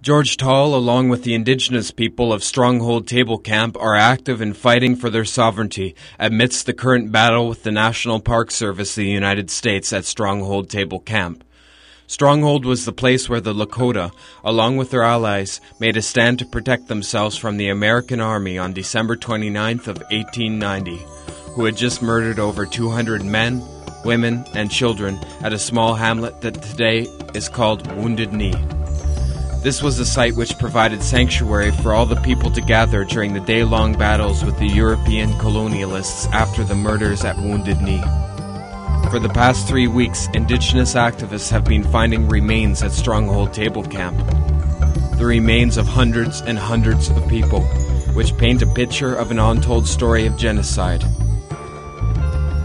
George Tall, along with the indigenous people of Stronghold Table Camp, are active in fighting for their sovereignty amidst the current battle with the National Park Service of the United States at Stronghold Table Camp. Stronghold was the place where the Lakota, along with their allies, made a stand to protect themselves from the American Army on December 29th of 1890, who had just murdered over 200 men, women, and children at a small hamlet that today is called Wounded Knee. This was a site which provided sanctuary for all the people to gather during the day-long battles with the European colonialists after the murders at Wounded Knee. For the past 3 weeks, indigenous activists have been finding remains at Stronghold Table Camp. The remains of hundreds and hundreds of people, which paint a picture of an untold story of genocide.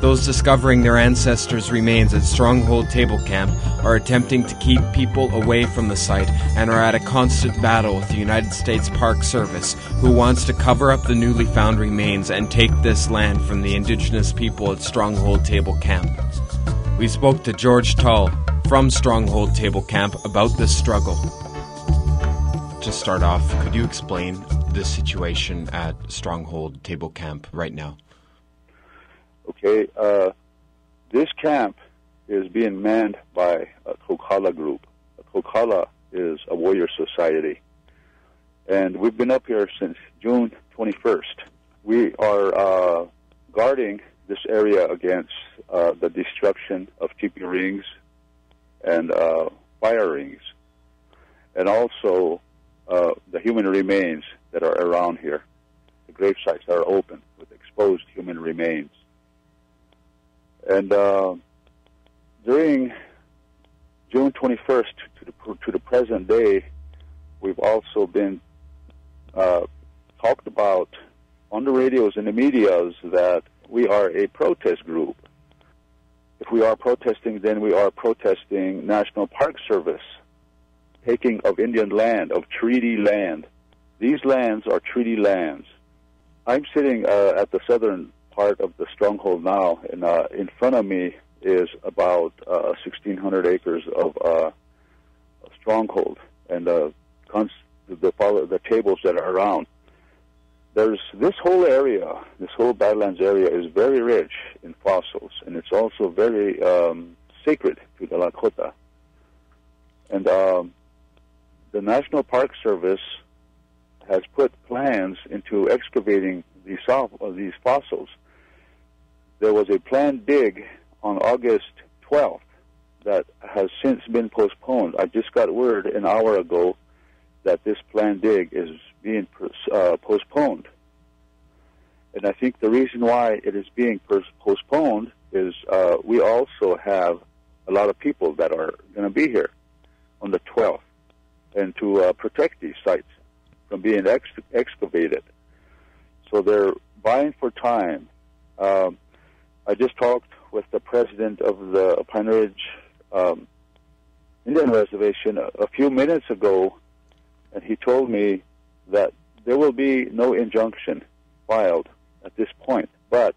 Those discovering their ancestors' remains at Stronghold Table Camp are attempting to keep people away from the site and are at a constant battle with the United States Park Service, who wants to cover up the newly found remains and take this land from the indigenous people at Stronghold Table Camp. We spoke to George Tall from Stronghold Table Camp about this struggle. To start off, could you explain the situation at Stronghold Table Camp right now? Okay, this camp is being manned by a Kokala group. A Kokala is a warrior society. And we've been up here since June 21st. We are guarding this area against the destruction of teepee rings and fire rings, and also the human remains that are around here. The grave sites are open with exposed human remains. And during June 21st to the present day, we've also been talked about on the radios and the medias that we are a protest group. If we are protesting, then we are protesting National Park Service taking of Indian land, of treaty land. These lands are treaty lands. I'm sitting at the southern part of the stronghold now, and in front of me is about 1,600 acres of stronghold, and the tables that are around. There's this whole area, this whole Badlands area is very rich in fossils, and it's also very sacred to the Lakota. And the National Park Service has put plans into excavating these fossils. There was a planned dig on August 12th that has since been postponed. I just got word an hour ago that this planned dig is being postponed. And I think the reason why it is being postponed is we also have a lot of people that are going to be here on the 12th, and to protect these sites from being excavated. So they're buying for time. I just talked with the president of the Pine Ridge Indian Reservation a few minutes ago, and he told me that there will be no injunction filed at this point, but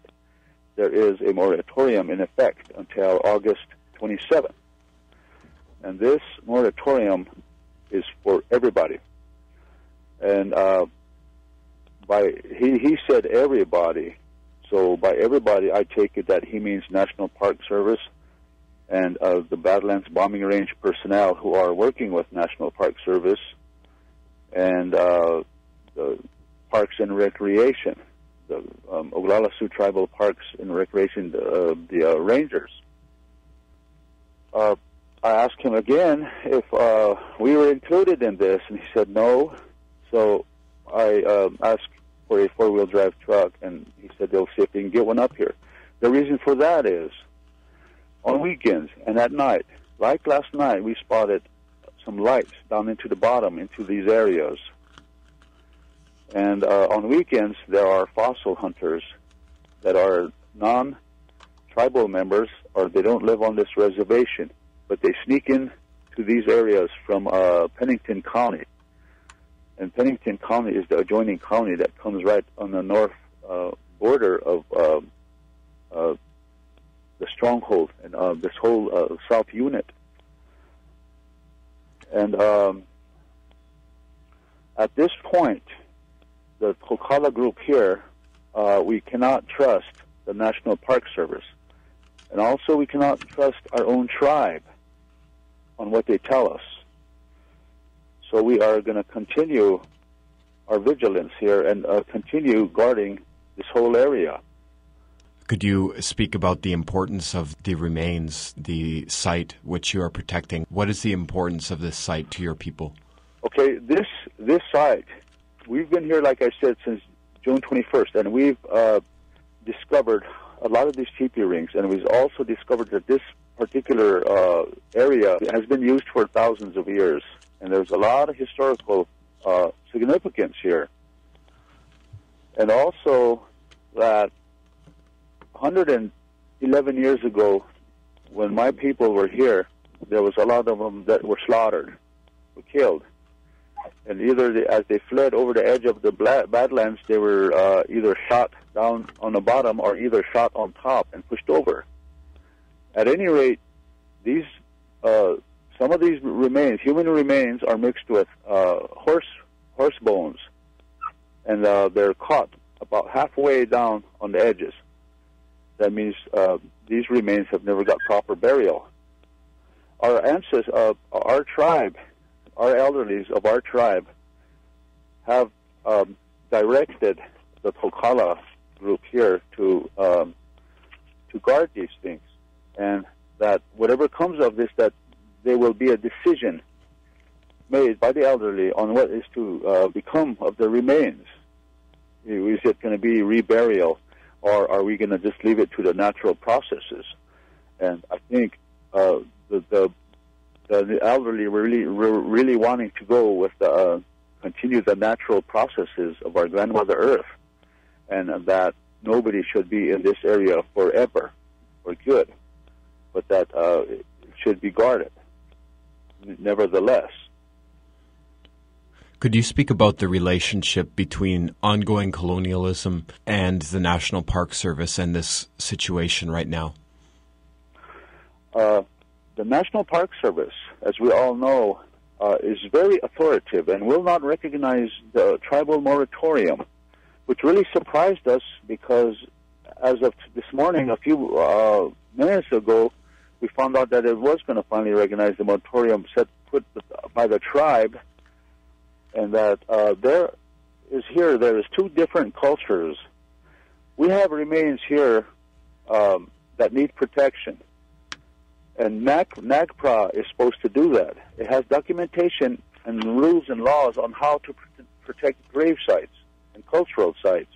there is a moratorium in effect until August 27th. And this moratorium is for everybody. And he said everybody. So by everybody, I take it that he means National Park Service and the Badlands Bombing Range personnel who are working with National Park Service and the Parks and Recreation, the Oglala Sioux Tribal Parks and Recreation, the Rangers. I asked him again if we were included in this, and he said no. So I asked for a four-wheel drive truck, and he said they'll see if they can get one up here. The reason for that is on weekends and at night, like last night, we spotted some lights down into the bottom, into these areas. And on weekends, there are fossil hunters that are non-tribal members, or they don't live on this reservation, but they sneak in to these areas from Pennington County. And Pennington County is the adjoining county that comes right on the north border of the stronghold and this whole south unit. And at this point, the Kokala group here, we cannot trust the National Park Service. And also we cannot trust our own tribe on what they tell us. So we are going to continue our vigilance here and continue guarding this whole area. Could you speak about the importance of the remains, the site which you are protecting? What is the importance of this site to your people? Okay, this site, we've been here, like I said, since June 21st, and we've discovered a lot of these teepee rings, and we've also discovered that this particular area has been used for thousands of years, and there's a lot of historical significance here. And also that 111 years ago, when my people were here, there was a lot of them that were slaughtered, were killed. And either as they fled over the edge of the Badlands, they were either shot down on the bottom or either shot on top and pushed over. At any rate, these some of these remains, human remains, are mixed with horse bones, and they're caught about halfway down on the edges. That means these remains have never got proper burial. Our ancestors, our tribe, our elderlies of our tribe have directed the Kokala group here to guard these things, and that whatever comes of this, that there will be a decision made by the elderly on what is to become of the remains. Is it going to be reburial, or are we going to just leave it to the natural processes? And I think the elderly were really wanting to go with continue the natural processes of our grandmother Earth, and that nobody should be in this area forever for good, but that it should be guarded nevertheless. Could you speak about the relationship between ongoing colonialism and the National Park Service and this situation right now? The National Park Service, as we all know, is very authoritative and will not recognize the tribal moratorium, which really surprised us because as of this morning, a few minutes ago, we found out that it was going to finally recognize the moratorium put by the tribe, and that there is two different cultures. We have remains here that need protection, and NAGPRA is supposed to do that. It has documentation and rules and laws on how to protect grave sites and cultural sites.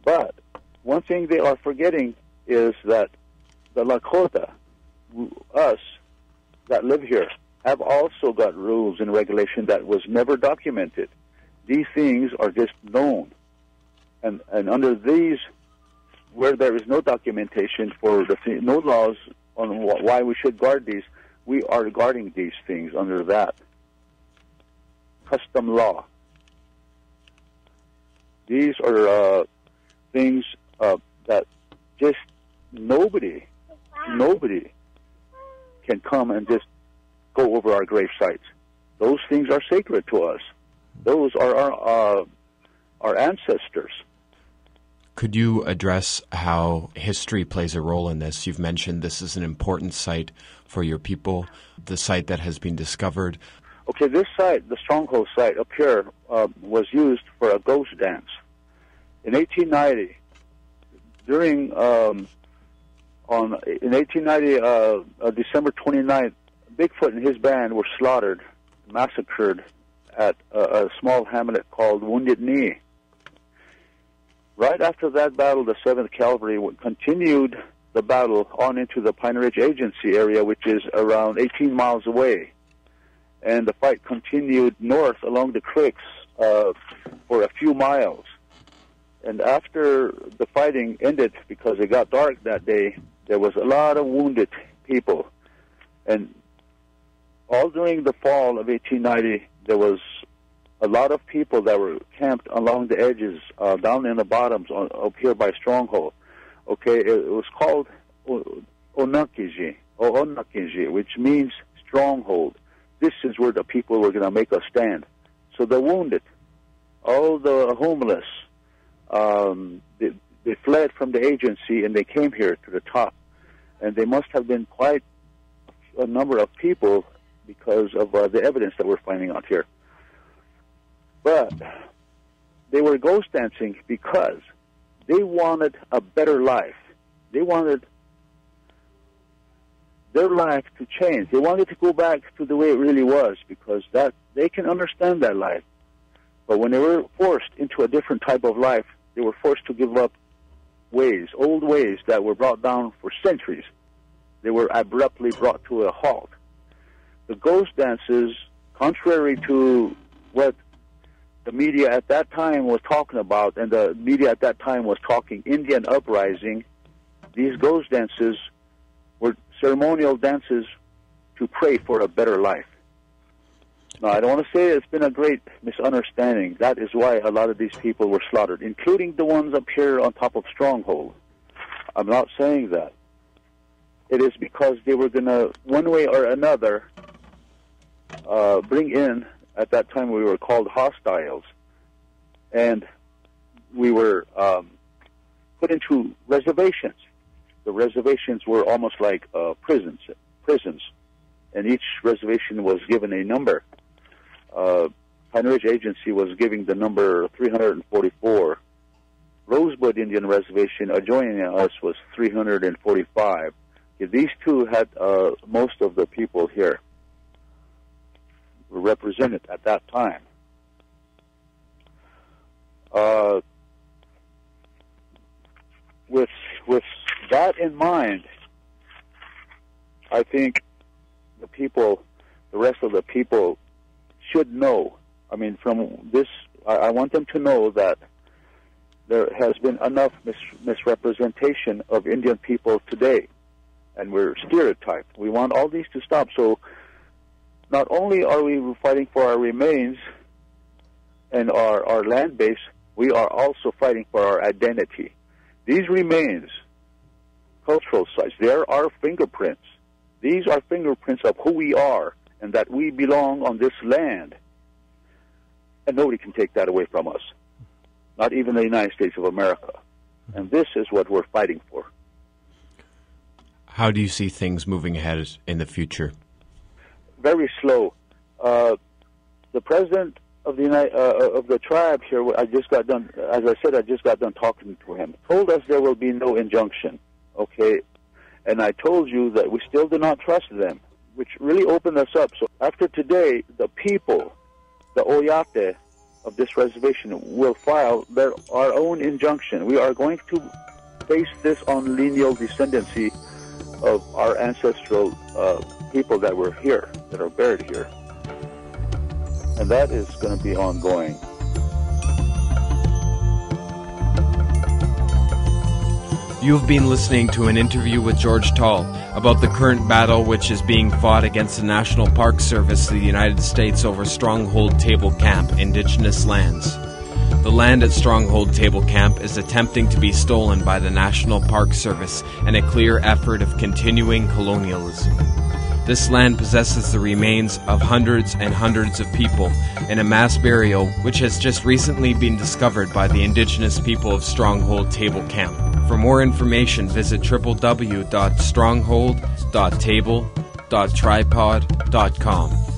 But one thing they are forgetting is that the Lakota, us that live here, have also got rules and regulation that was never documented. These things are just known. And under these, where there is no documentation for no laws on why we should guard these, we are guarding these things under that custom law. These are things that just nobody can come and just go over our grave sites. Those things are sacred to us. Those are our ancestors. Could you address how history plays a role in this? You've mentioned this is an important site for your people, the site that has been discovered. Okay, this site, the Stronghold site up here, was used for a ghost dance. In 1890, December 29th, Bigfoot and his band were massacred at a small hamlet called Wounded Knee. Right after that battle, the 7th Calvary continued the battle on into the Pine Ridge Agency area, which is around 18 miles away. And the fight continued north along the creeks for a few miles. And after the fighting ended, because it got dark that day, there was a lot of wounded people. And all during the fall of 1890, there was a lot of people that were camped along the edges, down in the bottoms, up here by Stronghold. Okay, it was called Onakiji, which means stronghold. This is where the people were going to make a stand. So the wounded, all the homeless, they fled from the agency and they came here to the top. And they must have been quite a number of people because of the evidence that we're finding out here. But they were ghost dancing because they wanted a better life. They wanted their life to change. They wanted to go back to the way it really was, because that they can understand that life. But when they were forced into a different type of life, they were forced to give up ways, old ways that were brought down for centuries. They were abruptly brought to a halt. The ghost dances, contrary to what the media at that time was talking about, and the media at that time was talking Indian uprising, these ghost dances were ceremonial dances to pray for a better life. Now, I don't want to say it's been a great misunderstanding. That is why a lot of these people were slaughtered, including the ones up here on top of Stronghold. I'm not saying that. It is because they were going to, one way or another, bring in, at that time we were called hostiles, and we were put into reservations. The reservations were almost like prisons, and each reservation was given a number. Pine Ridge Agency was giving the number 344. Rosebud Indian Reservation adjoining us was 345. These two had most of the people here were represented at that time. With that in mind, I think the people, the rest of the people, should know. I mean, from this, I want them to know that there has been enough misrepresentation of Indian people today, and we're stereotyped. We want all these to stop. So not only are we fighting for our remains and our land base, we are also fighting for our identity. These remains, cultural sites, they're our fingerprints. These are fingerprints of who we are and that we belong on this land. And nobody can take that away from us, not even the United States of America. And this is what we're fighting for. How do you see things moving ahead in the future? Very slow. The president of the tribe here, I just got done, as I said, I just got done talking to him, told us there will be no injunction, okay? And I told you that we still do not trust them, which really opened us up. So after today, the people, the Oyate of this reservation, will file our own injunction. We are going to base this on lineal descendancy of our ancestral people that were here, that are buried here. And that is going to be ongoing. You've been listening to an interview with George Tall about the current battle which is being fought against the National Park Service of the United States over Stronghold Table Camp, Indigenous lands. The land at Stronghold Table Camp is attempting to be stolen by the National Park Service in a clear effort of continuing colonialism. This land possesses the remains of hundreds and hundreds of people in a mass burial which has just recently been discovered by the indigenous people of Stronghold Table Camp. For more information, visit www.stronghold.table.tripod.com.